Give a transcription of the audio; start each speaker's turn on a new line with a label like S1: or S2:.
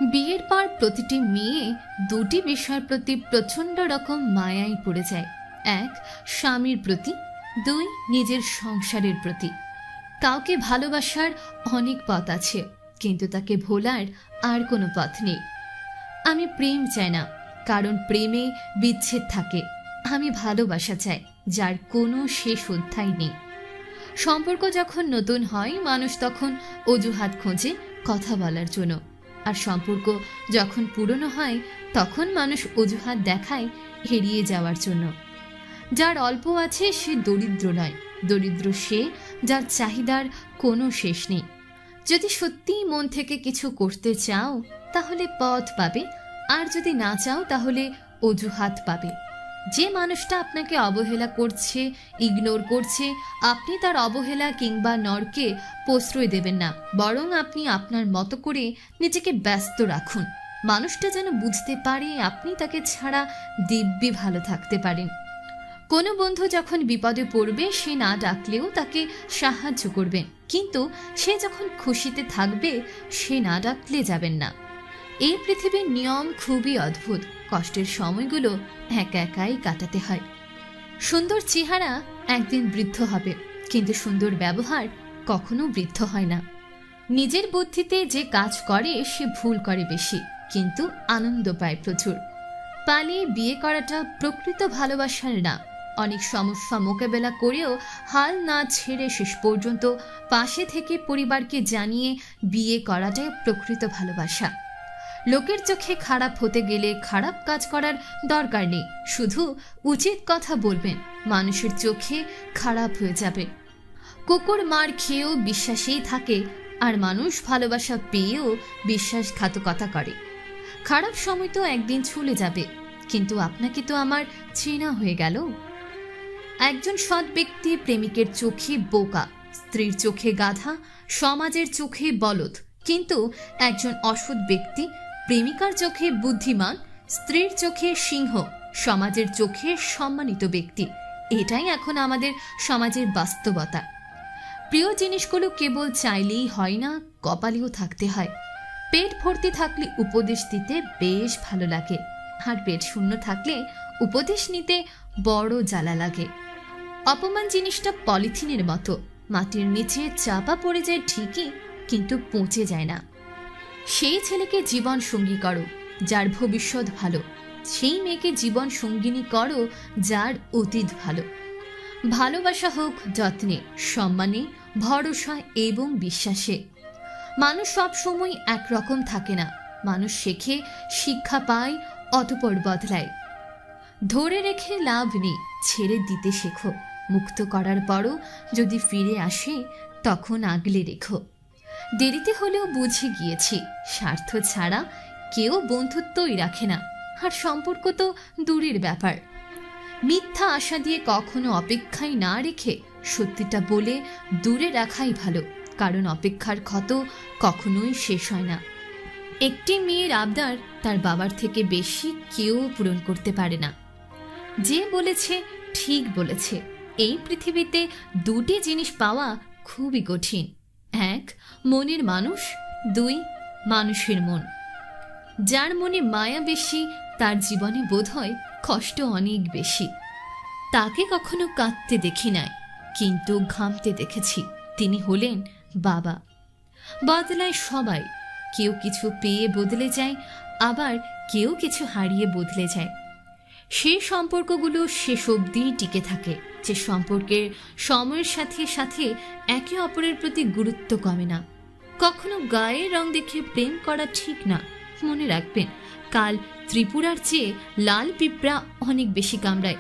S1: বিয়ের পর প্রতিটি মেয়ে দুটি বিষয়ের প্রতি প্রচণ্ড রকম মায়ায় পড়ে যায়। এক, স্বামীর প্রতি, দুই, নিজের সংসারের প্রতি। কাউকে ভালোবাসার অনেক পথ আছে, কিন্তু তাকে ভোলার আর কোনো পথ নেই। আমি প্রেম চাই না, কারণ প্রেমে বিচ্ছেদ থাকে। আমি ভালোবাসা চাই, যার কোনো শেষ অধ্যায় নেই। সম্পর্ক যখন নতুন হয়, মানুষ তখন অজুহাত খোঁজে কথা বলার জন্য, আর সম্পর্ক যখন পুরনো হয় তখন মানুষ অজুহাত দেখায় এড়িয়ে যাওয়ার জন্য। যার অল্প আছে সে দরিদ্র নয়, দরিদ্র সে যার চাহিদার কোনো শেষ নেই। যদি সত্যিই মন থেকে কিছু করতে চাও তাহলে পথ পাবে, আর যদি না চাও তাহলে অজুহাত পাবে। যে মানুষটা আপনাকে অবহেলা করছে, ইগনোর করছে, আপনি তার অবহেলা কিংবা নরকে প্রশ্রয় দেবেন না, বরং আপনি আপনার মতো করে নিজেকে ব্যস্ত রাখুন। মানুষটা যেন বুঝতে পারে আপনি তাকে ছাড়া দিব্যি ভালো থাকতে পারেন। কোনো বন্ধু যখন বিপদে পড়বে সে না ডাকলেও তাকে সাহায্য করবেন, কিন্তু সে যখন খুশিতে থাকবে সে না ডাকলে যাবেন না। এই পৃথিবীর নিয়ম খুবই অদ্ভুত। কষ্টের সময়গুলো একা একাই কাটাতে হয়। সুন্দর চেহারা একদিন বৃদ্ধ হবে, কিন্তু সুন্দর ব্যবহার কখনো বৃদ্ধ হয় না। নিজের বুদ্ধিতে যে কাজ করে সে ভুল করে বেশি, কিন্তু আনন্দ পায় প্রচুর। পালিয়ে বিয়ে করাটা প্রকৃত ভালোবাসার না। অনেক সমস্যা মোকাবেলা করেও হাল না ছেড়ে শেষ পর্যন্ত পাশে থেকে পরিবারকে জানিয়ে বিয়ে করাটাই প্রকৃত ভালোবাসা। লোকের চোখে খারাপ হতে গেলে খারাপ কাজ করার দরকার নেই, শুধু উচিত কথা বলবেন, মানুষের চোখে খারাপ হয়ে যাবে। কুকুর মার খেয়েও বিশ্বাসেই থাকে, আর মানুষ ভালোবাসা পেয়েও বিশ্বাসঘাতকতা করে। খারাপ সময় তো একদিন চলে যাবে, কিন্তু আপনাকে তো আমার চেনা হয়ে গেল। একজন সৎ ব্যক্তি প্রেমিকের চোখে বোকা, স্ত্রীর চোখে গাধা, সমাজের চোখে বলদ। কিন্তু একজন অসৎ ব্যক্তি প্রেমিকার চোখে বুদ্ধিমান, স্ত্রীর চোখে সিংহ, সমাজের চোখে সম্মানিত ব্যক্তি। এটাই এখন আমাদের সমাজের বাস্তবতা। প্রিয় জিনিসগুলো কেবল চাইলেই হয় না, কপালেও থাকতে হয়। পেট ভর্তি থাকলে উপদেশ দিতে বেশ ভালো লাগে, আর পেট শূন্য থাকলে উপদেশ নিতে বড় জ্বালা লাগে। অপমান জিনিসটা পলিথিনের মতো, মাটির নিচে চাপা পড়ে যায় ঠিকই, কিন্তু পচে যায় না। সেই ছেলেকে জীবন সঙ্গী করো যার ভবিষ্যৎ ভালো, সেই মেয়েকে জীবন সঙ্গিনী করো যার অতীত ভালো। ভালোবাসা হোক যত্নে, সম্মানে, ভরসা এবং বিশ্বাসে। মানুষ সব সময় একরকম থাকে না, মানুষ শেখে, শিক্ষা পায়, অতঃপর বদলায়। ধরে রেখে লাভ নেই, ছেড়ে দিতে শেখো। মুক্ত করার পরও যদি ফিরে আসে তখন আগলে রেখো। দেরিতে হলেও বুঝে গিয়েছি, স্বার্থ ছাড়া কেউ বন্ধুত্বই রাখে না, আর সম্পর্ক তো দূরের ব্যাপার। মিথ্যা আশা দিয়ে কখনো অপেক্ষায় না রেখে সত্যিটা বলে দূরে রাখাই ভালো, কারণ অপেক্ষার ক্ষত কখনোই শেষ হয় না। একটি মেয়ের আবদার তার বাবার থেকে বেশি কেউ পূরণ করতে পারে না। যে বলেছে ঠিক বলেছে। এই পৃথিবীতে দুটি জিনিস পাওয়া খুবই কঠিন। এক, মনের মানুষ, দুই, মানুষের মন। যার মনে মায়া বেশি তার জীবনে বোধহয় কষ্ট অনেক বেশি। তাকে কখনো কাঁদতে দেখি নাই, কিন্তু ঘামতে দেখেছি। তিনি হলেন বাবা। বদলায় সবাই, কেউ কিছু পেয়ে বদলে যায়, আবার কেউ কিছু হারিয়ে বদলে যায়। সেই সম্পর্কগুলো শেষ অবধি টিকে থাকে, যে সম্পর্কের সময়ের সাথে সাথে একে অপরের প্রতি গুরুত্ব কমে না। কখনো গায়ের রং দেখে প্রেম করা ঠিক না। মনে রাখবেন, কাল ত্রিপুরার চেয়ে লাল পিঁপড়া অনেক বেশি কামড়ায়,